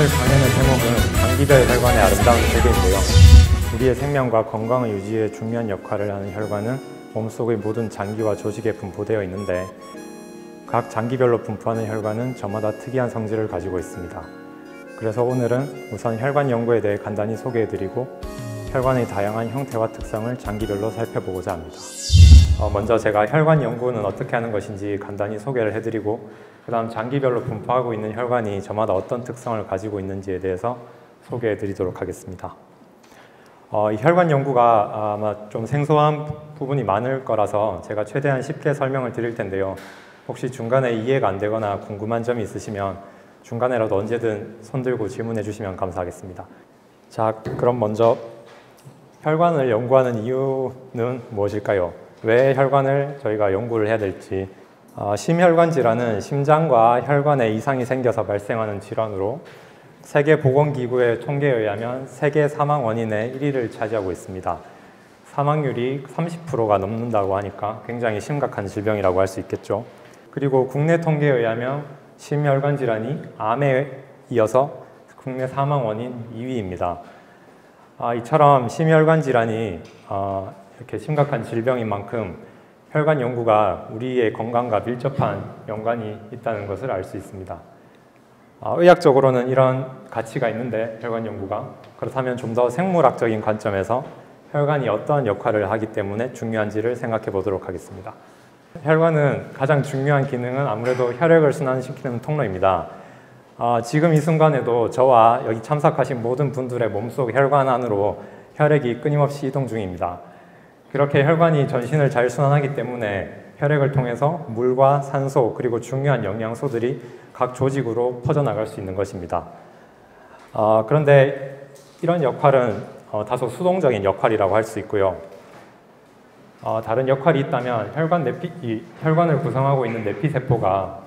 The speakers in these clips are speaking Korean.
강연의 제목은 장기별 혈관의 아름다운 세계인데요. 우리의 생명과 건강을 유지에 중요한 역할을 하는 혈관은 몸속의 모든 장기와 조직에 분포되어 있는데 각 장기별로 분포하는 혈관은 저마다 특이한 성질을 가지고 있습니다. 그래서 오늘은 우선 혈관 연구에 대해 간단히 소개해드리고 혈관의 다양한 형태와 특성을 장기별로 살펴보고자 합니다. 먼저 제가 혈관 연구는 어떻게 하는 것인지 간단히 소개를 해드리고 그 다음 장기별로 분포하고 있는 혈관이 저마다 어떤 특성을 가지고 있는지에 대해서 소개해드리도록 하겠습니다. 이 혈관 연구가 아마 좀 생소한 부분이 많을 거라서 제가 최대한 쉽게 설명을 드릴 텐데요. 혹시 중간에 이해가 안 되거나 궁금한 점이 있으시면 중간에라도 언제든 손 들고 질문해 주시면 감사하겠습니다. 자, 그럼 먼저 혈관을 연구하는 이유는 무엇일까요? 왜 혈관을 저희가 연구를 해야 될지. 심혈관 질환은 심장과 혈관에 이상이 생겨서 발생하는 질환으로 세계보건기구의 통계에 의하면 세계 사망 원인의 1위를 차지하고 있습니다. 사망률이 30%가 넘는다고 하니까 굉장히 심각한 질병이라고 할 수 있겠죠. 그리고 국내 통계에 의하면 심혈관 질환이 암에 이어서 국내 사망 원인 2위입니다. 이처럼 심혈관 질환이 이렇게 심각한 질병인 만큼 혈관 연구가 우리의 건강과 밀접한 연관이 있다는 것을 알 수 있습니다. 의학적으로는 이런 가치가 있는데 혈관 연구가 그렇다면 좀 더 생물학적인 관점에서 혈관이 어떠한 역할을 하기 때문에 중요한지를 생각해 보도록 하겠습니다. 혈관은 가장 중요한 기능은 아무래도 혈액을 순환시키는 통로입니다. 지금 이 순간에도 저와 여기 참석하신 모든 분들의 몸속 혈관 안으로 혈액이 끊임없이 이동 중입니다. 그렇게 혈관이 전신을 잘 순환하기 때문에 혈액을 통해서 물과 산소 그리고 중요한 영양소들이 각 조직으로 퍼져나갈 수 있는 것입니다. 그런데 이런 역할은 다소 수동적인 역할이라고 할 수 있고요. 다른 역할이 있다면 혈관을 구성하고 있는 내피세포가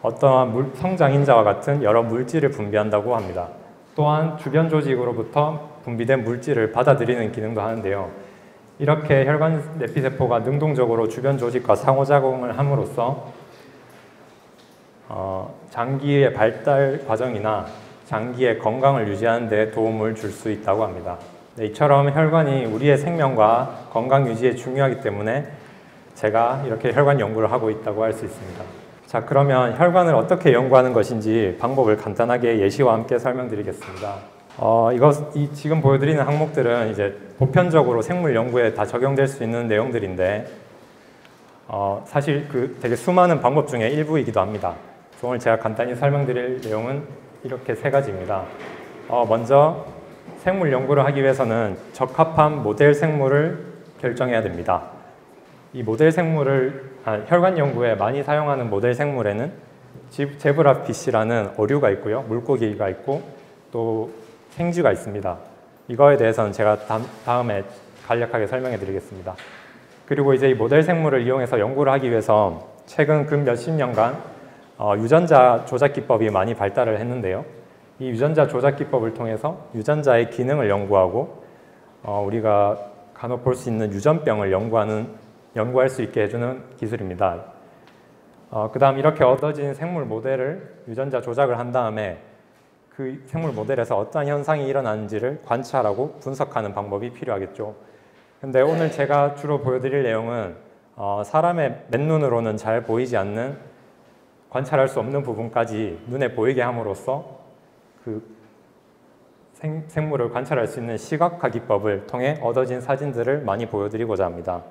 어떠한 성장인자와 같은 여러 물질을 분비한다고 합니다. 또한 주변 조직으로부터 분비된 물질을 받아들이는 기능도 하는데요. 이렇게 혈관 내피세포가 능동적으로 주변 조직과 상호작용을 함으로써 장기의 발달 과정이나 장기의 건강을 유지하는 데 도움을 줄 수 있다고 합니다. 이처럼 혈관이 우리의 생명과 건강 유지에 중요하기 때문에 제가 이렇게 혈관 연구를 하고 있다고 할 수 있습니다. 자, 그러면 혈관을 어떻게 연구하는 것인지 방법을 간단하게 예시와 함께 설명드리겠습니다. 지금 보여드리는 항목들은 이제 보편적으로 생물 연구에 다 적용될 수 있는 내용들인데 사실 되게 수많은 방법 중에 일부이기도 합니다. 오늘 제가 간단히 설명드릴 내용은 이렇게 세 가지입니다. 먼저 생물 연구를 하기 위해서는 적합한 모델 생물을 결정해야 됩니다. 이 모델 생물을 혈관 연구에 많이 사용하는 모델 생물에는 제브라피쉬라는 어류가 있고요, 물고기가 있고 또 생쥐가 있습니다. 이거에 대해서는 제가 다음에 간략하게 설명해 드리겠습니다. 그리고 이제 이 모델 생물을 이용해서 연구를 하기 위해서 최근 근 몇십 년간 유전자 조작 기법이 많이 발달을 했는데요. 이 유전자 조작 기법을 통해서 유전자의 기능을 연구하고 우리가 간혹 볼 수 있는 유전병을 연구할 수 있게 해주는 기술입니다. 그 다음 이렇게 얻어진 생물 모델을 유전자 조작을 한 다음에 그 생물 모델에서 어떠한 현상이 일어나는지를 관찰하고 분석하는 방법이 필요하겠죠. 근데 오늘 제가 주로 보여드릴 내용은 사람의 맨눈으로는 잘 보이지 않는 관찰할 수 없는 부분까지 눈에 보이게 함으로써 그 생물을 관찰할 수 있는 시각화 기법을 통해 얻어진 사진들을 많이 보여드리고자 합니다.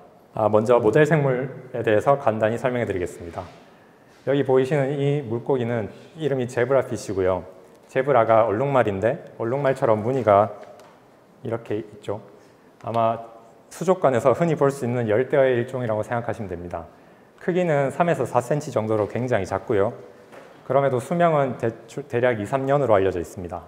먼저 모델 생물에 대해서 간단히 설명해 드리겠습니다. 여기 보이시는 이 물고기는 이름이 제브라피쉬고요. 제브라가 얼룩말인데 얼룩말처럼 무늬가 이렇게 있죠. 아마 수족관에서 흔히 볼 수 있는 열대어의 일종이라고 생각하시면 됩니다. 크기는 3에서 4cm 정도로 굉장히 작고요. 그럼에도 수명은 대략 2~3년으로 알려져 있습니다.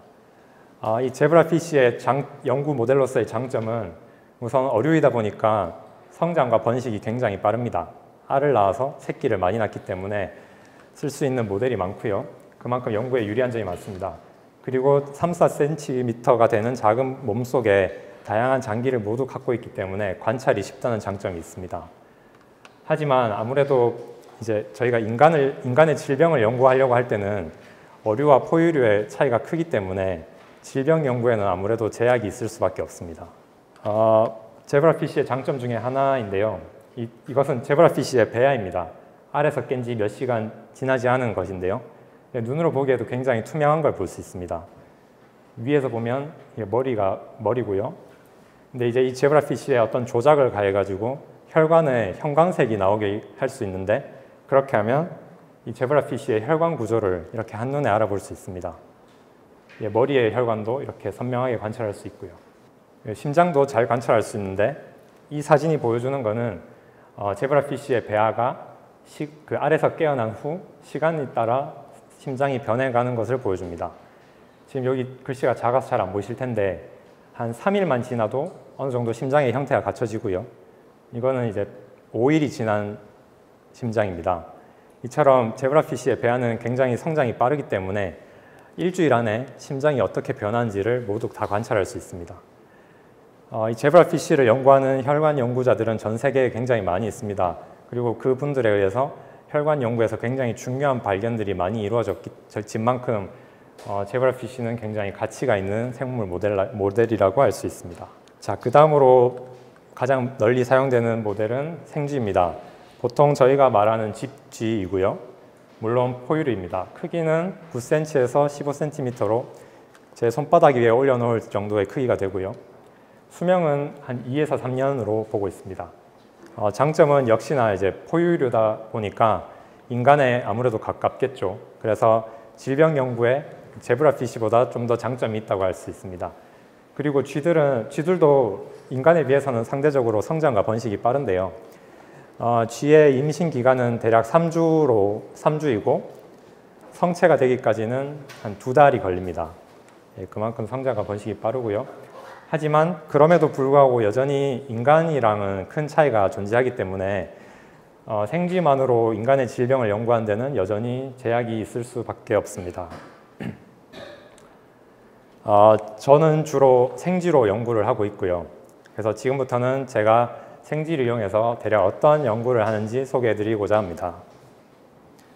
이 제브라피쉬의 연구 모델로서의 장점은 우선 어류이다 보니까 성장과 번식이 굉장히 빠릅니다. 알을 낳아서 새끼를 많이 낳기 때문에 쓸 수 있는 모델이 많고요. 그만큼 연구에 유리한 점이 많습니다. 그리고 3~4cm가 되는 작은 몸속에 다양한 장기를 모두 갖고 있기 때문에 관찰이 쉽다는 장점이 있습니다. 하지만 아무래도 이제 저희가 인간의 질병을 연구하려고 할 때는 어류와 포유류의 차이가 크기 때문에 질병 연구에는 아무래도 제약이 있을 수밖에 없습니다. 제브라피쉬의 장점 중에 하나인데요. 이것은 제브라피쉬의 배아입니다. 알에서 깬 지 몇 시간 지나지 않은 것인데요. 눈으로 보기에도 굉장히 투명한 걸 볼 수 있습니다. 위에서 보면 머리고요. 근데 이제 이 제브라피쉬에 어떤 조작을 가해가지고 혈관에 형광색이 나오게 할 수 있는데, 그렇게 하면 이 제브라피쉬의 혈관 구조를 이렇게 한눈에 알아볼 수 있습니다. 머리의 혈관도 이렇게 선명하게 관찰할 수 있고요. 심장도 잘 관찰할 수 있는데, 이 사진이 보여주는 것은 제브라피쉬의 배아가 그 알에서 깨어난 후 시간에 따라 심장이 변해가는 것을 보여줍니다. 지금 여기 글씨가 작아서 잘 안 보이실 텐데 한 3일만 지나도 어느 정도 심장의 형태가 갖춰지고요. 이거는 이제 5일이 지난 심장입니다. 이처럼 제브라피쉬의 배아는 굉장히 성장이 빠르기 때문에 일주일 안에 심장이 어떻게 변하는지를 모두 다 관찰할 수 있습니다. 이 제브라피쉬를 연구하는 혈관 연구자들은 전 세계에 굉장히 많이 있습니다. 그리고 그분들에 의해서 혈관 연구에서 굉장히 중요한 발견들이 많이 이루어졌진 만큼 제브라피쉬는 굉장히 가치가 있는 생물 모델이라고 할 수 있습니다. 자, 그 다음으로 가장 널리 사용되는 모델은 생쥐입니다. 보통 저희가 말하는 집쥐이고요. 물론 포유류입니다. 크기는 9cm에서 15cm로 제 손바닥 위에 올려놓을 정도의 크기가 되고요. 수명은 한 2에서 3년으로 보고 있습니다. 장점은 역시나 이제 포유류다 보니까 인간에 아무래도 가깝겠죠. 그래서 질병 연구에 제브라피쉬보다 좀 더 장점이 있다고 할 수 있습니다. 그리고 쥐들도 인간에 비해서는 상대적으로 성장과 번식이 빠른데요. 쥐의 임신 기간은 대략 3주이고 성체가 되기까지는 한 2달이 걸립니다. 그만큼 성장과 번식이 빠르고요. 하지만 그럼에도 불구하고 여전히 인간이랑은 큰 차이가 존재하기 때문에 생쥐만으로 인간의 질병을 연구하는 데는 여전히 제약이 있을 수밖에 없습니다. 저는 주로 생쥐로 연구를 하고 있고요. 그래서 지금부터는 제가 생쥐를 이용해서 대략 어떤 연구를 하는지 소개해드리고자 합니다.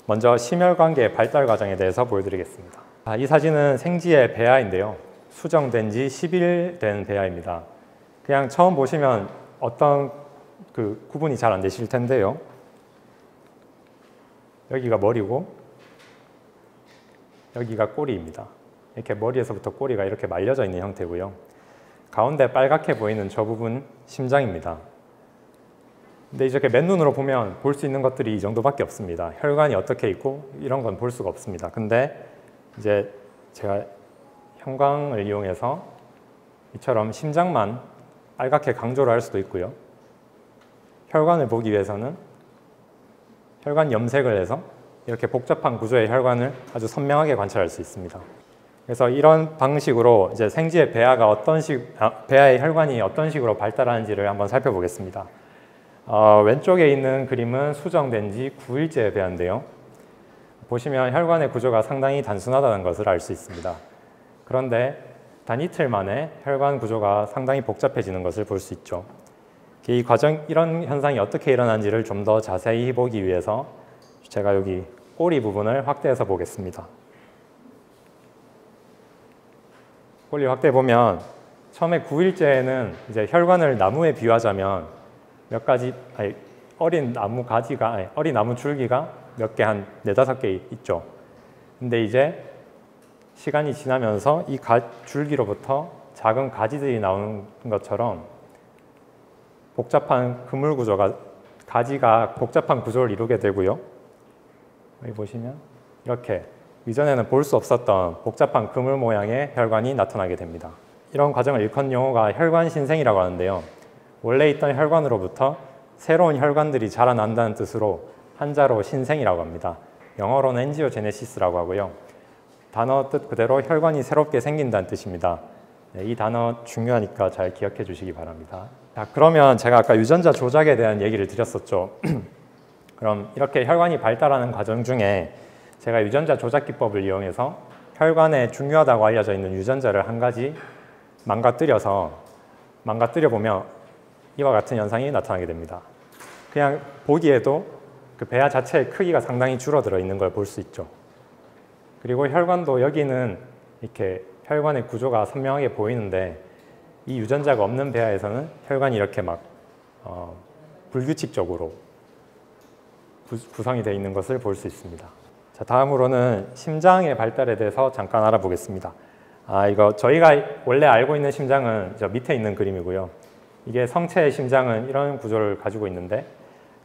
먼저 심혈관계 발달 과정에 대해서 보여드리겠습니다. 이 사진은 생쥐의 배아인데요. 수정된 지 10일 된 배아입니다. 그냥 처음 보시면 어떤 구분이 잘 안 되실 텐데요. 여기가 머리고 여기가 꼬리입니다. 이렇게 머리에서부터 꼬리가 이렇게 말려져 있는 형태고요. 가운데 빨갛게 보이는 저 부분 심장입니다. 근데 이렇게 맨눈으로 보면 볼 수 있는 것들이 이 정도밖에 없습니다. 혈관이 어떻게 있고 이런 건 볼 수가 없습니다. 근데 이제 제가 형광을 이용해서 이처럼 심장만 빨갛게 강조를 할 수도 있고요. 혈관을 보기 위해서는 혈관 염색을 해서 이렇게 복잡한 구조의 혈관을 아주 선명하게 관찰할 수 있습니다. 그래서 이런 방식으로 이제 생쥐의 배아의 혈관이 어떤 식으로 발달하는지를 한번 살펴보겠습니다. 왼쪽에 있는 그림은 수정된 지 9일째 배아인데요. 보시면 혈관의 구조가 상당히 단순하다는 것을 알 수 있습니다. 그런데 단 이틀 만에 혈관 구조가 상당히 복잡해지는 것을 볼 수 있죠. 이런 현상이 어떻게 일어나는지를 좀 더 자세히 보기 위해서 제가 여기 꼬리 부분을 확대해서 보겠습니다. 꼬리 확대해 보면 처음에 9일째에는 이제 혈관을 나무에 비유하자면 어린 나무 줄기가 몇 개, 한 4-5개 있죠. 근데 이제 시간이 지나면서 이 줄기로부터 작은 가지들이 나오는 것처럼 가지가 복잡한 구조를 이루게 되고요. 여기 보시면 이렇게 이전에는 볼 수 없었던 복잡한 그물 모양의 혈관이 나타나게 됩니다. 이런 과정을 일컫는 용어가 혈관 신생이라고 하는데요. 원래 있던 혈관으로부터 새로운 혈관들이 자라난다는 뜻으로 한자로 신생이라고 합니다. 영어로는 엔지오제네시스라고 하고요. 단어 뜻 그대로 혈관이 새롭게 생긴다는 뜻입니다. 이 단어 중요하니까 잘 기억해 주시기 바랍니다. 자, 그러면 제가 아까 유전자 조작에 대한 얘기를 드렸었죠. 그럼 이렇게 혈관이 발달하는 과정 중에 제가 유전자 조작 기법을 이용해서 혈관에 중요하다고 알려져 있는 유전자를 한 가지 망가뜨려보면 이와 같은 현상이 나타나게 됩니다. 그냥 보기에도 그 배아 자체의 크기가 상당히 줄어들어 있는 걸 볼 수 있죠. 그리고 혈관도 여기는 이렇게 혈관의 구조가 선명하게 보이는데 이 유전자가 없는 배아에서는 혈관이 이렇게 막 불규칙적으로 구성이 되어 있는 것을 볼 수 있습니다. 자, 다음으로는 심장의 발달에 대해서 잠깐 알아보겠습니다. 이거 저희가 원래 알고 있는 심장은 저 밑에 있는 그림이고요. 이게 성체의 심장은 이런 구조를 가지고 있는데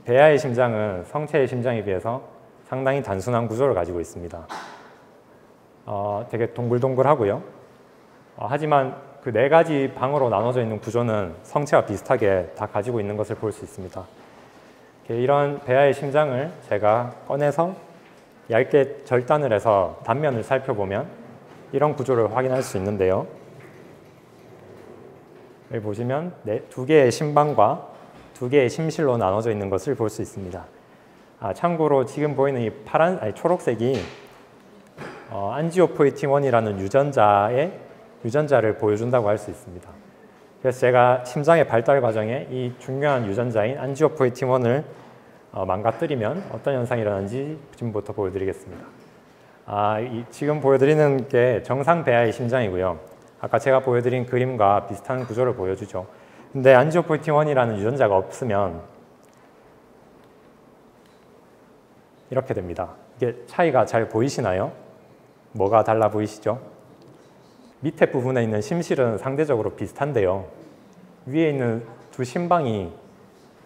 배아의 심장은 성체의 심장에 비해서 상당히 단순한 구조를 가지고 있습니다. 되게 동글동글하고요. 하지만 그 네 가지 방으로 나눠져 있는 구조는 성체와 비슷하게 다 가지고 있는 것을 볼 수 있습니다. 이런 배아의 심장을 제가 꺼내서 얇게 절단을 해서 단면을 살펴보면 이런 구조를 확인할 수 있는데요. 여기 보시면 두 개의 심방과 두 개의 심실로 나눠져 있는 것을 볼 수 있습니다. 참고로 지금 보이는 이 초록색이 안지오포이틴1이라는 유전자를 보여준다고 할 수 있습니다. 그래서 제가 심장의 발달 과정에 이 중요한 유전자인 안지오포이틴1을 망가뜨리면 어떤 현상이 일어나는지 지금부터 보여드리겠습니다. 지금 보여드리는 게 정상 배아의 심장이고요. 아까 제가 보여드린 그림과 비슷한 구조를 보여주죠. 근데 안지오포이틴1이라는 유전자가 없으면 이렇게 됩니다. 이게 차이가 잘 보이시나요? 뭐가 달라 보이시죠? 밑에 부분에 있는 심실은 상대적으로 비슷한데요. 위에 있는 두 심방이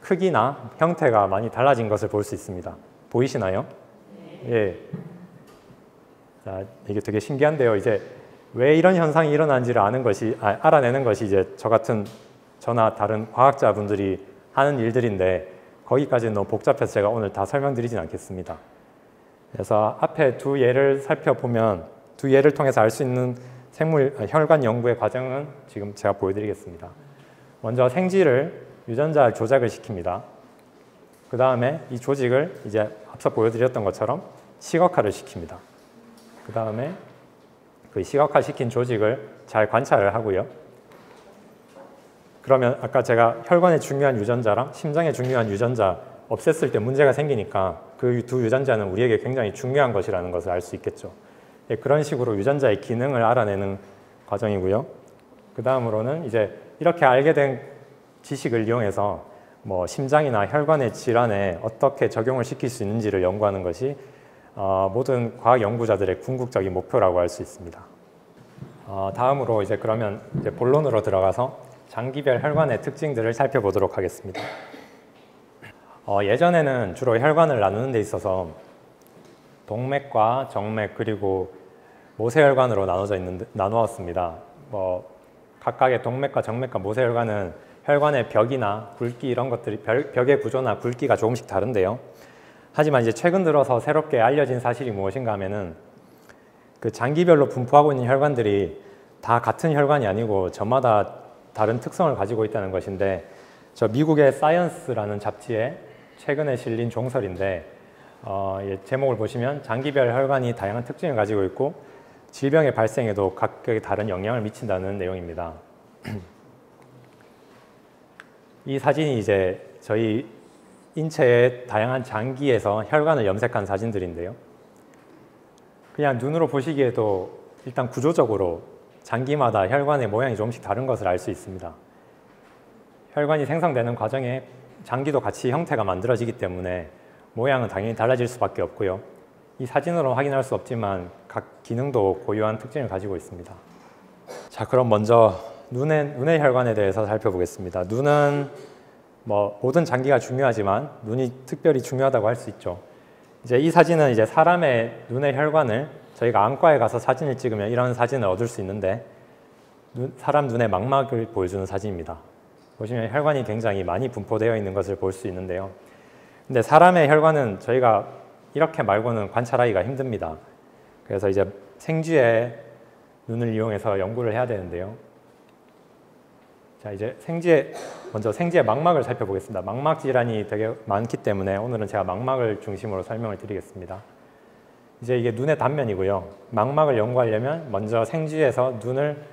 크기나 형태가 많이 달라진 것을 볼 수 있습니다. 보이시나요? 예. 자, 이게 되게 신기한데요. 이제 왜 이런 현상이 일어나는지를 알아내는 것이 이제 저나 다른 과학자분들이 하는 일들인데 거기까지는 너무 복잡해서 제가 오늘 다 설명드리진 않겠습니다. 그래서 앞에 두 예를 살펴보면 두 예를 통해서 알 수 있는 혈관 연구의 과정은 지금 제가 보여드리겠습니다. 먼저 생쥐를 유전자 조작을 시킵니다. 그 다음에 이 조직을 이제 앞서 보여드렸던 것처럼 시각화를 시킵니다. 그 다음에 그 시각화 시킨 조직을 잘 관찰을 하고요. 그러면 아까 제가 혈관의 중요한 유전자랑 심장의 중요한 유전자 없앴을 때 문제가 생기니까 그 두 유전자는 우리에게 굉장히 중요한 것이라는 것을 알 수 있겠죠. 예, 그런 식으로 유전자의 기능을 알아내는 과정이고요. 그 다음으로는 이제 이렇게 알게 된 지식을 이용해서 심장이나 혈관의 질환에 어떻게 적용을 시킬 수 있는지를 연구하는 것이 모든 과학 연구자들의 궁극적인 목표라고 할 수 있습니다. 다음으로 그러면 본론으로 들어가서 장기별 혈관의 특징들을 살펴보도록 하겠습니다. 예전에는 주로 혈관을 나누는 데 있어서 동맥과 정맥 그리고 모세혈관으로 나누었습니다. 각각의 동맥과 정맥과 모세혈관은 혈관의 벽이나 굵기 이런 것들이 벽의 구조나 굵기가 조금씩 다른데요. 하지만 이제 최근 들어서 새롭게 알려진 사실이 무엇인가 하면은 그 장기별로 분포하고 있는 혈관들이 다 같은 혈관이 아니고 저마다 다른 특성을 가지고 있다는 것인데, 저 미국의 사이언스라는 잡지에 최근에 실린 종설인데 제목을 보시면 장기별 혈관이 다양한 특징을 가지고 있고 질병의 발생에도 각각의 다른 영향을 미친다는 내용입니다. 이 사진이 이제 저희 인체의 다양한 장기에서 혈관을 염색한 사진들인데요. 그냥 눈으로 보시기에도 일단 구조적으로 장기마다 혈관의 모양이 조금씩 다른 것을 알 수 있습니다. 혈관이 생성되는 과정에 장기도 같이 형태가 만들어지기 때문에 모양은 당연히 달라질 수밖에 없고요. 이 사진으로 확인할 수 없지만 각 기능도 고유한 특징을 가지고 있습니다. 자, 그럼 먼저 눈의 혈관에 대해서 살펴보겠습니다. 눈은 모든 장기가 중요하지만 눈이 특별히 중요하다고 할 수 있죠. 이제 이 사진은 이제 사람의 눈의 혈관을 저희가 안과에 가서 사진을 찍으면 이런 사진을 얻을 수 있는데 사람 눈의 망막을 보여주는 사진입니다. 보시면 혈관이 굉장히 많이 분포되어 있는 것을 볼 수 있는데요. 근데 사람의 혈관은 저희가 이렇게 말고는 관찰하기가 힘듭니다. 그래서 이제 생쥐의 눈을 이용해서 연구를 해야 되는데요. 자, 이제 먼저 생쥐의 망막을 살펴보겠습니다. 망막 질환이 되게 많기 때문에 오늘은 제가 망막을 중심으로 설명을 드리겠습니다. 이제 이게 눈의 단면이고요. 망막을 연구하려면 먼저 생쥐에서 눈을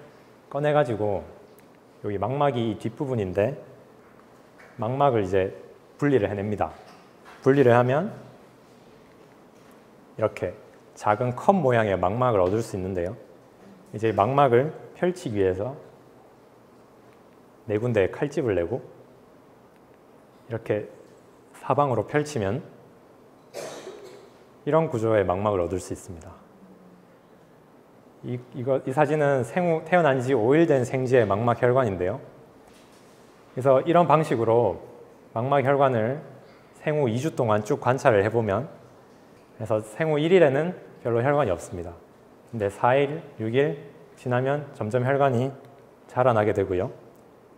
꺼내가지고 여기 망막이 이 뒷부분인데 망막을 이제 분리를 해냅니다. 분리를 하면 이렇게 작은 컵 모양의 망막을 얻을 수 있는데요. 이제 망막을 펼치기 위해서 네 군데에 칼집을 내고 이렇게 사방으로 펼치면 이런 구조의 망막을 얻을 수 있습니다. 이 사진은 생후 태어난 지 5일 된 생쥐의 망막 혈관인데요. 그래서 이런 방식으로 망막 혈관을 생후 2주 동안 쭉 관찰을 해보면, 그래서 생후 1일에는 별로 혈관이 없습니다. 근데 4일, 6일 지나면 점점 혈관이 자라나게 되고요.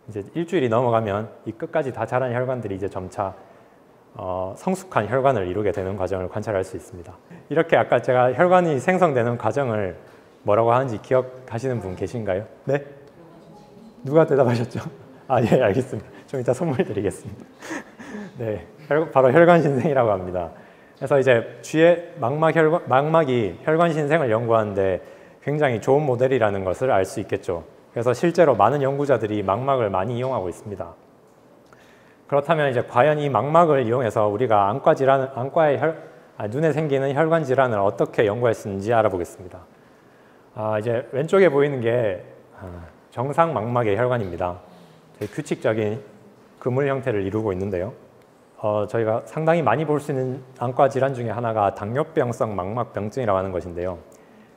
이제 일주일이 넘어가면 이 끝까지 다 자란 혈관들이 이제 점차 성숙한 혈관을 이루게 되는 과정을 관찰할 수 있습니다. 이렇게 아까 제가 혈관이 생성되는 과정을 뭐라고 하는지 기억하시는 분 계신가요? 네? 누가 대답하셨죠? 아, 예, 알겠습니다. 좀 이따 선물 드리겠습니다. 네, 바로 혈관신생이라고 합니다. 그래서 이제 쥐의 망막이 혈관신생을 연구하는데 굉장히 좋은 모델이라는 것을 알 수 있겠죠. 그래서 실제로 많은 연구자들이 망막을 많이 이용하고 있습니다. 그렇다면 이제 과연 이 망막을 이용해서 우리가 눈에 생기는 혈관 질환을 어떻게 연구할 수 있는지 알아보겠습니다. 이제 왼쪽에 보이는 게 정상 망막의 혈관입니다. 규칙적인 그물 형태를 이루고 있는데요. 저희가 상당히 많이 볼 수 있는 안과 질환 중에 하나가 당뇨병성 망막병증이라고 하는 것인데요.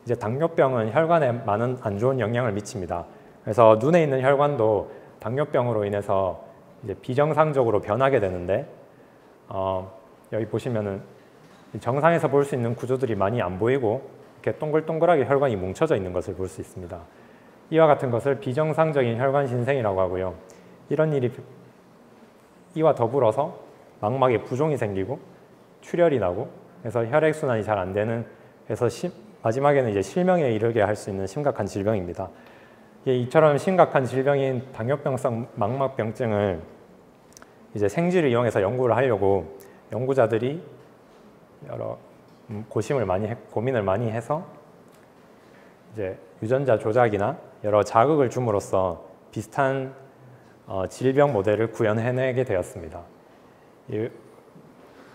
이제 당뇨병은 혈관에 많은 안 좋은 영향을 미칩니다. 그래서 눈에 있는 혈관도 당뇨병으로 인해서 이제 비정상적으로 변하게 되는데, 여기 보시면은 정상에서 볼 수 있는 구조들이 많이 안 보이고 이렇게 동글동글하게 혈관이 뭉쳐져 있는 것을 볼 수 있습니다. 이와 같은 것을 비정상적인 혈관 신생이라고 하고요. 이런 일이 이와 더불어서 망막에 부종이 생기고 출혈이 나고, 그래서 혈액순환이 잘 안 되는, 그래서 마지막에는 이제 실명에 이르게 할 수 있는 심각한 질병입니다. 이처럼 심각한 질병인 당뇨병성 망막병증을 이제 생쥐를 이용해서 연구를 하려고 연구자들이 여러 고민을 많이 해서 이제 유전자 조작이나 여러 자극을 줌으로써 비슷한 질병 모델을 구현해내게 되었습니다.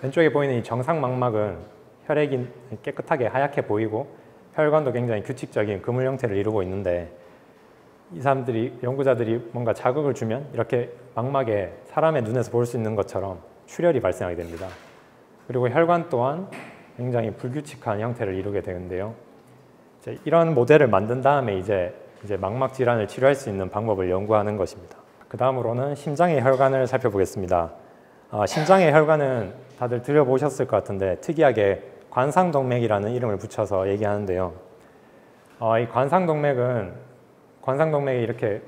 왼쪽에 보이는 이 정상 망막은 혈액이 깨끗하게 하얗게 보이고 혈관도 굉장히 규칙적인 그물 형태를 이루고 있는데, 연구자들이 뭔가 자극을 주면 이렇게 망막에 사람의 눈에서 볼 수 있는 것처럼 출혈이 발생하게 됩니다. 그리고 혈관 또한 굉장히 불규칙한 형태를 이루게 되는데요. 이런 모델을 만든 다음에 이제 망막 질환을 치료할 수 있는 방법을 연구하는 것입니다. 그 다음으로는 심장의 혈관을 살펴보겠습니다. 심장의 혈관은 다들 들어보셨을 것 같은데 특이하게 관상동맥이라는 이름을 붙여서 얘기하는데요. 이 관상동맥에 이렇게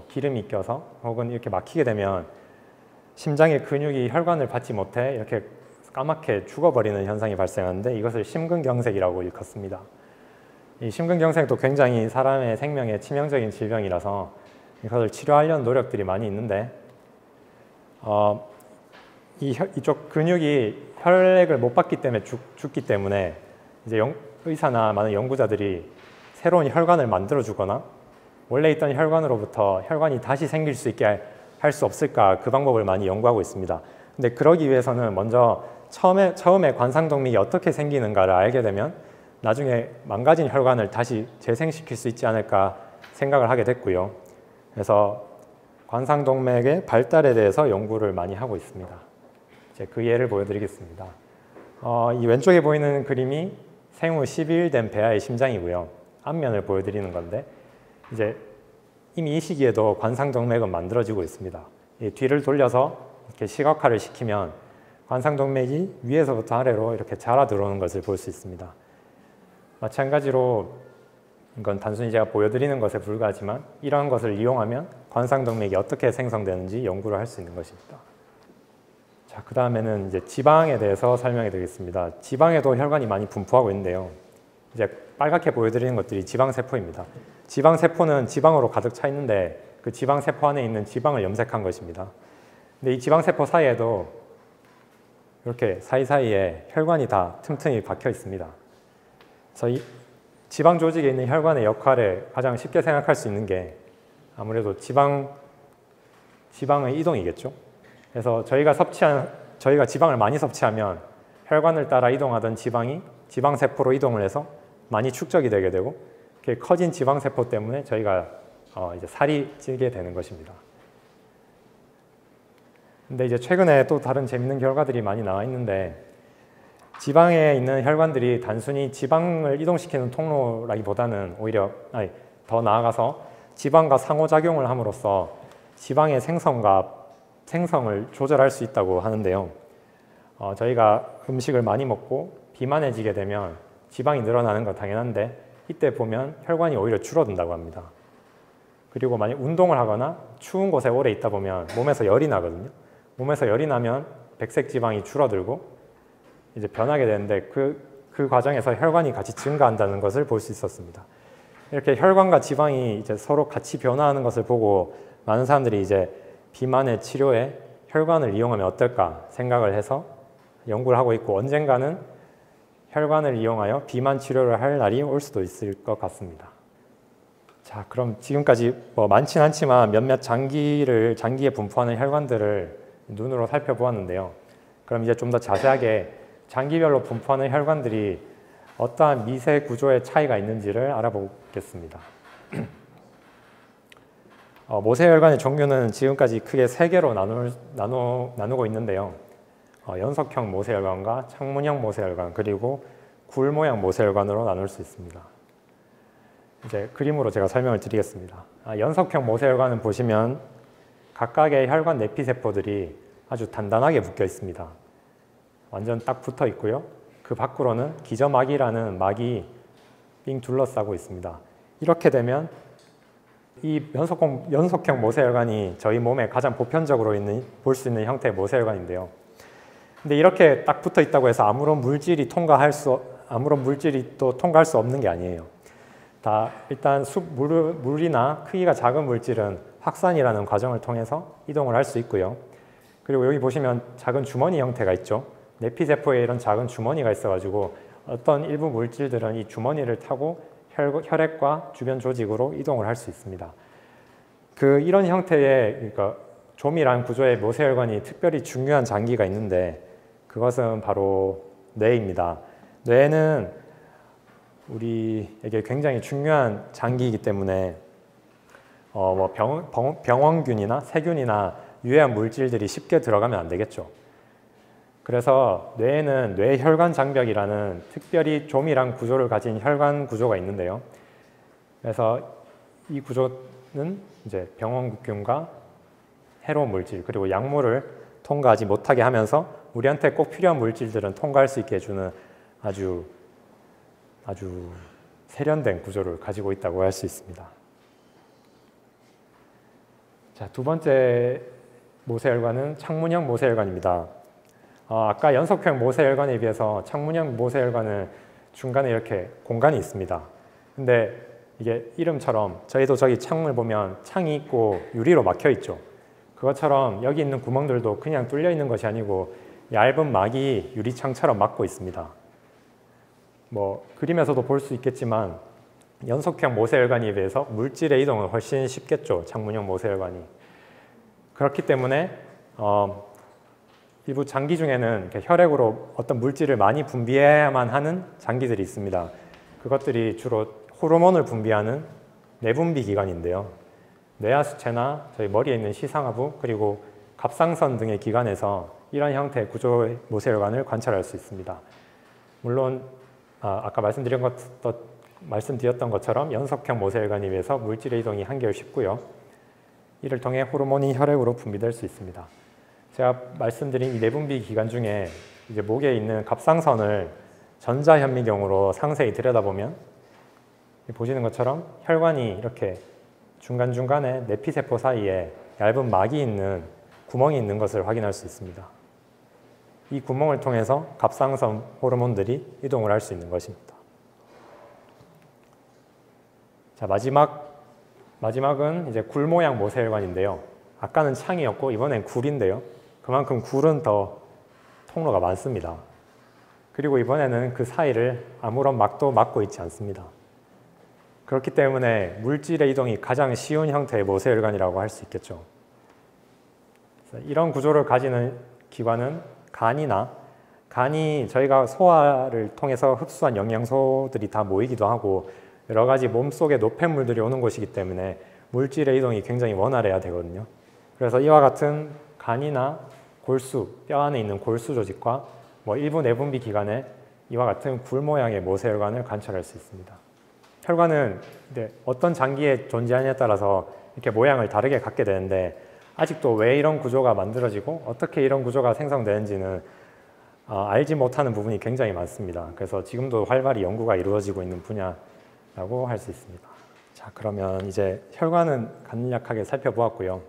기름이 껴서 혹은 이렇게 막히게 되면 심장의 근육이 혈관을 받지 못해 이렇게 까맣게 죽어버리는 현상이 발생하는데, 이것을 심근경색이라고 일컫습니다. 이 심근경색도 굉장히 사람의 생명에 치명적인 질병이라서 이것을 치료하려는 노력들이 많이 있는데, 이쪽 근육이 혈액을 못 받기 때문에 죽기 때문에 이제 의사나 많은 연구자들이 새로운 혈관을 만들어 주거나 원래 있던 혈관으로부터 혈관이 다시 생길 수 있게 할 수 없을까, 그 방법을 많이 연구하고 있습니다. 근데 그러기 위해서는 먼저 처음에 관상동맥이 어떻게 생기는가를 알게 되면 나중에 망가진 혈관을 다시 재생시킬 수 있지 않을까 생각을 하게 됐고요. 그래서 관상동맥의 발달에 대해서 연구를 많이 하고 있습니다. 그 예를 보여드리겠습니다. 이 왼쪽에 보이는 그림이 생후 12일 된 배아의 심장이고요. 앞면을 보여드리는 건데, 이제 이미 이 시기에도 관상동맥은 만들어지고 있습니다. 이 뒤를 돌려서 이렇게 시각화를 시키면 관상동맥이 위에서부터 아래로 이렇게 자라 들어오는 것을 볼 수 있습니다. 마찬가지로 이건 단순히 제가 보여드리는 것에 불과하지만 이러한 것을 이용하면 관상동맥이 어떻게 생성되는지 연구를 할 수 있는 것입니다. 자, 그 다음에는 이제 지방에 대해서 설명해 드리겠습니다. 지방에도 혈관이 많이 분포하고 있는데요. 이제 빨갛게 보여드리는 것들이 지방세포입니다. 지방세포는 지방으로 가득 차 있는데 그 지방세포 안에 있는 지방을 염색한 것입니다. 근데 이 지방세포 사이에도 이렇게 사이사이에 혈관이 다 틈틈이 박혀 있습니다. 그래서 이 지방 조직에 있는 혈관의 역할을 가장 쉽게 생각할 수 있는 게 아무래도 지방의 이동이겠죠. 그래서 저희가 지방을 많이 섭취하면 혈관을 따라 이동하던 지방이 지방세포로 이동을 해서 많이 축적이 되게 되고 이렇게 커진 지방세포 때문에 저희가 이제 살이 찌게 되는 것입니다. 근데 이제 최근에 또 다른 재밌는 결과들이 많이 나와 있는데 지방에 있는 혈관들이 단순히 지방을 이동시키는 통로라기보다는 오히려 더 나아가서 지방과 상호작용을 함으로써 지방의 생성을 조절할 수 있다고 하는데요. 저희가 음식을 많이 먹고 비만해지게 되면 지방이 늘어나는 건 당연한데 이때 보면 혈관이 오히려 줄어든다고 합니다. 그리고 만약 운동을 하거나 추운 곳에 오래 있다 보면 몸에서 열이 나거든요. 몸에서 열이 나면 백색 지방이 줄어들고 이제 변하게 되는데 그 과정에서 혈관이 같이 증가한다는 것을 볼 수 있었습니다. 이렇게 혈관과 지방이 이제 서로 같이 변화하는 것을 보고 많은 사람들이 이제 비만의 치료에 혈관을 이용하면 어떨까 생각을 해서 연구를 하고 있고 언젠가는 혈관을 이용하여 비만 치료를 할 날이 올 수도 있을 것 같습니다. 자, 그럼 지금까지 많진 않지만 몇몇 장기에 분포하는 혈관들을 눈으로 살펴보았는데요. 그럼 이제 좀 더 자세하게 장기별로 분포하는 혈관들이 어떠한 미세 구조의 차이가 있는지를 알아보겠습니다. 모세혈관의 종류는 지금까지 크게 3개로 나누고 있는데요. 연석형 모세혈관과 창문형 모세혈관 그리고 굴 모양 모세혈관으로 나눌 수 있습니다. 이제 그림으로 제가 설명을 드리겠습니다. 연석형 모세혈관은 보시면 각각의 혈관 내피세포들이 아주 단단하게 묶여 있습니다. 완전 딱 붙어 있고요. 그 밖으로는 기저막이라는 막이 삥 둘러싸고 있습니다. 이렇게 되면 이 연속형 모세혈관이 저희 몸에 가장 보편적으로 볼 수 있는 형태의 모세혈관인데요. 근데 이렇게 딱 붙어 있다고 해서 아무런 물질이 통과할 수 없는 게 아니에요. 일단 물이나 크기가 작은 물질은 확산이라는 과정을 통해서 이동을 할 수 있고요. 그리고 여기 보시면 작은 주머니 형태가 있죠. 내피세포에 이런 작은 주머니가 있어가지고 어떤 일부 물질들은 이 주머니를 타고 혈액과 주변 조직으로 이동을 할 수 있습니다. 이런 형태의 그러니까 조밀한 구조의 모세혈관이 특별히 중요한 장기가 있는데 그것은 바로 뇌입니다. 뇌는 우리에게 굉장히 중요한 장기이기 때문에 병원균이나 세균이나 유해한 물질들이 쉽게 들어가면 안 되겠죠. 그래서 뇌에는 뇌혈관 장벽이라는 특별히 조밀한 구조를 가진 혈관 구조가 있는데요. 그래서 이 구조는 이제 병원균과 해로운 물질 그리고 약물을 통과하지 못하게 하면서 우리한테 꼭 필요한 물질들은 통과할 수 있게 해주는 아주 세련된 구조를 가지고 있다고 할 수 있습니다. 자, 두 번째 모세혈관은 창문형 모세혈관입니다. 아까 연속형 모세혈관에 비해서 창문형 모세혈관은 중간에 이렇게 공간이 있습니다. 근데 이게 이름처럼 저희도 저기 창문을 보면 창이 있고 유리로 막혀 있죠. 그것처럼 여기 있는 구멍들도 그냥 뚫려 있는 것이 아니고 얇은 막이 유리창처럼 막고 있습니다. 그림에서도 볼 수 있겠지만 연속형 모세혈관에 비해서 물질의 이동은 훨씬 쉽겠죠. 창문형 모세혈관이. 그렇기 때문에 일부 장기 중에는 혈액으로 어떤 물질을 많이 분비해야만 하는 장기들이 있습니다. 그것들이 주로 호르몬을 분비하는 내분비 기관인데요. 뇌하수체나 저희 머리에 있는 시상하부 그리고 갑상선 등의 기관에서 이런 형태의 구조의 모세혈관을 관찰할 수 있습니다. 물론 아까 말씀드렸던 것처럼 연속형 모세혈관에 비해서 물질의 이동이 한결 쉽고요. 이를 통해 호르몬이 혈액으로 분비될 수 있습니다. 제가 말씀드린 이 내분비 기관 중에 이제 목에 있는 갑상선을 전자현미경으로 상세히 들여다보면 보시는 것처럼 혈관이 이렇게 중간중간에 내피세포 사이에 얇은 막이 있는 구멍이 있는 것을 확인할 수 있습니다. 이 구멍을 통해서 갑상선 호르몬들이 이동을 할 수 있는 것입니다. 자, 마지막은 이제 굴 모양 모세혈관인데요. 아까는 창이었고 이번엔 굴인데요. 그만큼 굴은 더 통로가 많습니다. 그리고 이번에는 그 사이를 아무런 막도 막고 있지 않습니다. 그렇기 때문에 물질의 이동이 가장 쉬운 형태의 모세혈관이라고 할 수 있겠죠. 이런 구조를 가지는 기관은 간이나 간이 저희가 소화를 통해서 흡수한 영양소들이 다 모이기도 하고 여러 가지 몸속에 노폐물들이 오는 곳이기 때문에 물질의 이동이 굉장히 원활해야 되거든요. 그래서 이와 같은 간이나 골수, 뼈 안에 있는 골수 조직과 일부 내분비 기관에 이와 같은 굴 모양의 모세혈관을 관찰할 수 있습니다. 혈관은 어떤 장기에 존재하느냐에 따라서 이렇게 모양을 다르게 갖게 되는데 아직도 왜 이런 구조가 만들어지고 어떻게 이런 구조가 생성되는지는 알지 못하는 부분이 굉장히 많습니다. 그래서 지금도 활발히 연구가 이루어지고 있는 분야라고 할 수 있습니다. 자, 그러면 이제 혈관은 간략하게 살펴보았고요.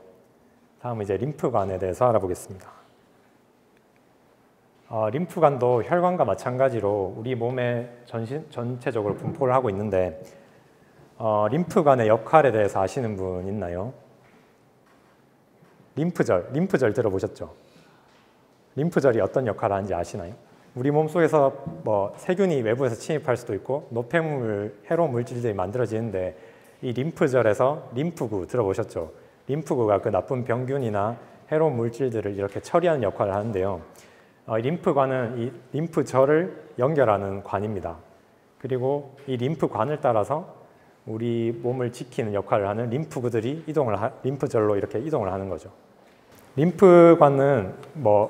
다음은 이제 림프관에 대해서 알아보겠습니다. 림프관도 혈관과 마찬가지로 우리 몸에 전체적으로 분포를 하고 있는데 림프관의 역할에 대해서 아시는 분 있나요? 림프절 들어보셨죠? 림프절이 어떤 역할을 하는지 아시나요? 우리 몸속에서 세균이 외부에서 침입할 수도 있고 노폐물, 해로운 물질들이 만들어지는데 이 림프절에서 림프구 들어보셨죠? 림프구가 그 나쁜 병균이나 해로운 물질들을 이렇게 처리하는 역할을 하는데요. 림프관은 이 림프절을 연결하는 관입니다. 그리고 이 림프관을 따라서 우리 몸을 지키는 역할을 하는 림프구들이 림프절로 이렇게 이동을 하는 거죠. 림프관은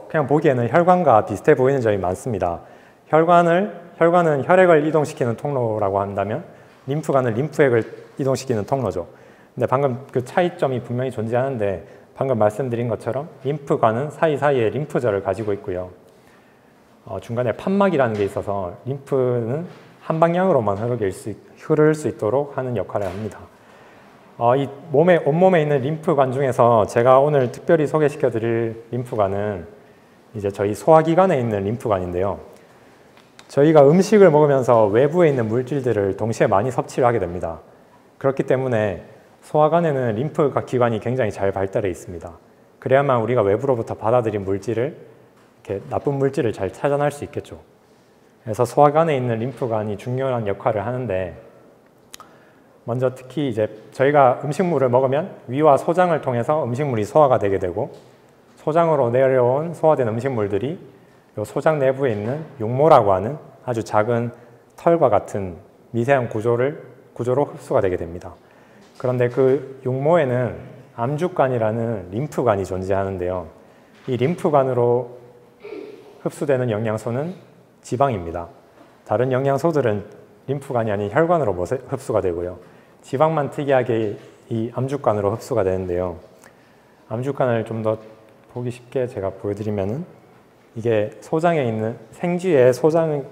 그냥 보기에는 혈관과 비슷해 보이는 점이 많습니다. 혈관은 혈액을 이동시키는 통로라고 한다면 림프관은 림프액을 이동시키는 통로죠. 근데 방금 그 차이점이 분명히 존재하는데 방금 말씀드린 것처럼 림프관은 사이사이에 림프절을 가지고 있고요. 중간에 판막이라는 게 있어서 림프는 한 방향으로만 흐를 수 있도록 하는 역할을 합니다. 이 온몸에 있는 림프관 중에서 제가 오늘 특별히 소개시켜 드릴 림프관은 이제 저희 소화기관에 있는 림프관인데요. 저희가 음식을 먹으면서 외부에 있는 물질들을 동시에 많이 섭취를 하게 됩니다. 그렇기 때문에 소화관에는 림프 기관이 굉장히 잘 발달해 있습니다. 그래야만 우리가 외부로부터 받아들인 물질을 이렇게 나쁜 물질을 잘 차단할 수 있겠죠. 그래서 소화관에 있는 림프관이 중요한 역할을 하는데 먼저 특히 이제 저희가 음식물을 먹으면 위와 소장을 통해서 음식물이 소화가 되게 되고 소장으로 내려온 소화된 음식물들이 이 소장 내부에 있는 용모라고 하는 아주 작은 털과 같은 미세한 구조로 흡수가 되게 됩니다. 그런데 그 용모에는 암주관이라는 림프관이 존재하는데요. 이 림프관으로 흡수되는 영양소는 지방입니다. 다른 영양소들은 림프관이 아닌 혈관으로 흡수가 되고요. 지방만 특이하게 이 암주관으로 흡수가 되는데요. 암주관을 좀 더 보기 쉽게 제가 보여드리면은 이게 생쥐의 소장에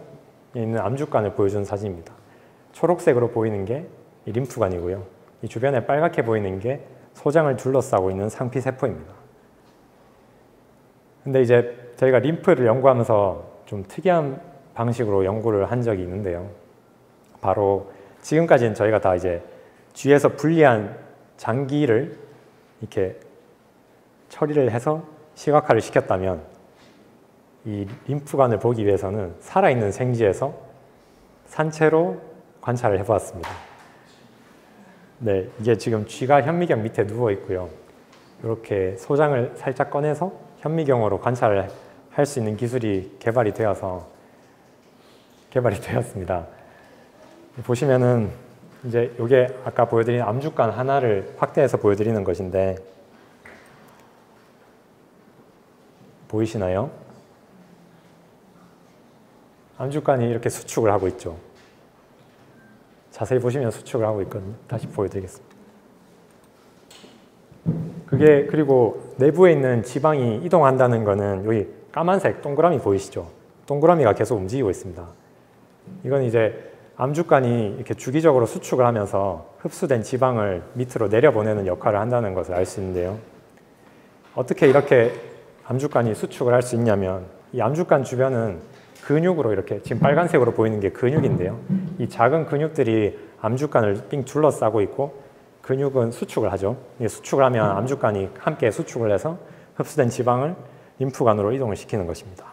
있는 암주관을 보여주는 사진입니다. 초록색으로 보이는 게 이 림프관이고요. 이 주변에 빨갛게 보이는 게 소장을 둘러싸고 있는 상피세포입니다. 근데 이제 저희가 림프를 연구하면서 좀 특이한 방식으로 연구를 한 적이 있는데요. 바로 지금까지는 저희가 다 이제 쥐에서 분리한 장기를 이렇게 처리를 해서 시각화를 시켰다면 이 림프관을 보기 위해서는 살아있는 생쥐에서 산채로 관찰을 해보았습니다. 네, 이게 지금 쥐가 현미경 밑에 누워 있고요. 이렇게 소장을 살짝 꺼내서 현미경으로 관찰을 할 수 있는 기술이 개발이 되었습니다. 보시면은 이제 이게 아까 보여드린 암주관 하나를 확대해서 보여드리는 것인데 보이시나요? 암주관이 이렇게 수축을 하고 있죠. 자세히 보시면 수축을 하고 있거든요. 다시 보여드리겠습니다. 그리고 내부에 있는 지방이 이동한다는 것은 여기 까만색 동그라미 보이시죠? 동그라미가 계속 움직이고 있습니다. 이건 이제 암주관이 이렇게 주기적으로 수축을 하면서 흡수된 지방을 밑으로 내려보내는 역할을 한다는 것을 알 수 있는데요. 어떻게 이렇게 암주관이 수축을 할 수 있냐면 이 암주관 주변은 근육으로 이렇게 지금 빨간색으로 보이는 게 근육인데요. 이 작은 근육들이 암주관을 삥 둘러싸고 있고 근육은 수축을 하죠. 수축을 하면 암주관이 함께 수축을 해서 흡수된 지방을 림프관으로 이동을 시키는 것입니다.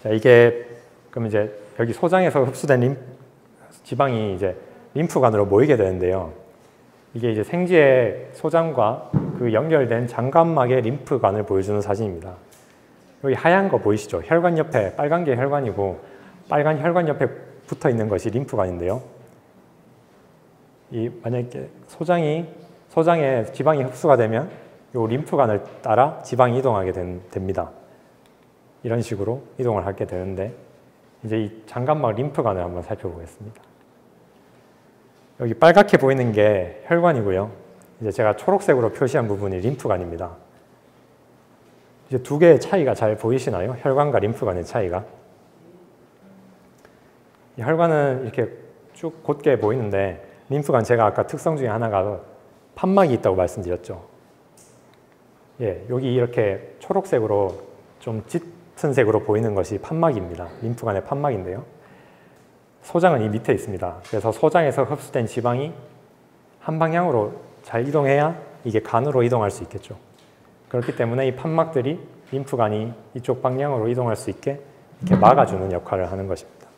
자, 이게 그럼 이제 여기 소장에서 흡수된 지방이 이제 림프관으로 모이게 되는데요. 이게 이제 생쥐의 소장과 그 연결된 장관막의 림프관을 보여주는 사진입니다. 여기 하얀 거 보이시죠? 혈관 옆에 빨간 게 혈관이고 빨간 혈관 옆에 붙어 있는 것이 림프관인데요. 만약에 소장에 지방이 흡수가 되면 이 림프관을 따라 지방이 이동하게 됩니다. 이런 식으로 이동을 하게 되는데 이제 이 장간막 림프관을 한번 살펴보겠습니다. 여기 빨갛게 보이는 게 혈관이고요. 이제 제가 초록색으로 표시한 부분이 림프관입니다. 이제 두 개의 차이가 잘 보이시나요? 혈관과 림프관의 차이가. 이 혈관은 이렇게 쭉 곧게 보이는데 림프관 제가 아까 특성 중에 하나가 판막이 있다고 말씀드렸죠. 예, 여기 이렇게 초록색으로 좀 짙은 색으로 보이는 것이 판막입니다. 림프관의 판막인데요. 소장은 이 밑에 있습니다. 그래서 소장에서 흡수된 지방이 한 방향으로 잘 이동해야 이게 간으로 이동할 수 있겠죠. 그렇기 때문에 이 판막들이 림프관이 이쪽 방향으로 이동할 수 있게 이렇게 막아주는 역할을 하는 것입니다.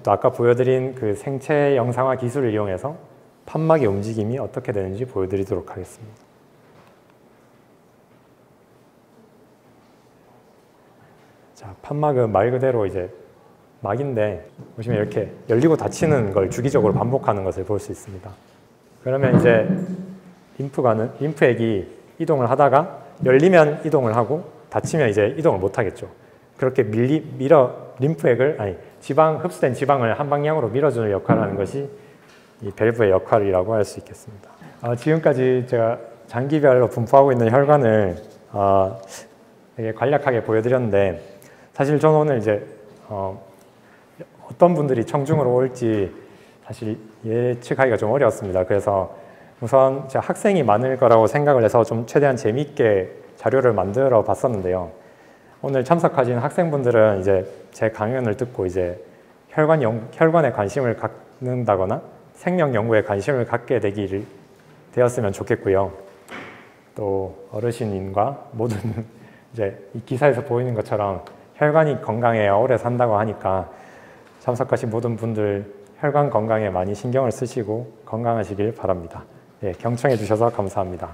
또 아까 보여드린 그 생체 영상화 기술을 이용해서 판막의 움직임이 어떻게 되는지 보여드리도록 하겠습니다. 자, 판막은 말 그대로 이제 막인데 보시면 이렇게 열리고 닫히는 걸 주기적으로 반복하는 것을 볼 수 있습니다. 그러면 이제 림프액이 이동을 하다가 열리면 이동을 하고 닫히면 이제 이동을 못 하겠죠. 그렇게 흡수된 지방을 한 방향으로 밀어주는 역할을 하는 것이 이 밸브의 역할이라고 할 수 있겠습니다. 지금까지 제가 장기별로 분포하고 있는 혈관을 되게 간략하게 보여드렸는데 사실 저는 오늘 이제 어떤 분들이 청중으로 올지 사실 예측하기가 좀 어려웠습니다. 그래서 우선 제가 학생이 많을 거라고 생각을 해서 좀 최대한 재미있게 자료를 만들어 봤었는데요. 오늘 참석하신 학생분들은 이제 제 강연을 듣고 이제 혈관에 관심을 갖는다거나 생명 연구에 관심을 갖게 되었으면 좋겠고요. 또 어르신과 모든 이제 이 기사에서 보이는 것처럼 혈관이 건강해야 오래 산다고 하니까 참석하신 모든 분들 혈관 건강에 많이 신경을 쓰시고 건강하시길 바랍니다. 네, 경청해 주셔서 감사합니다.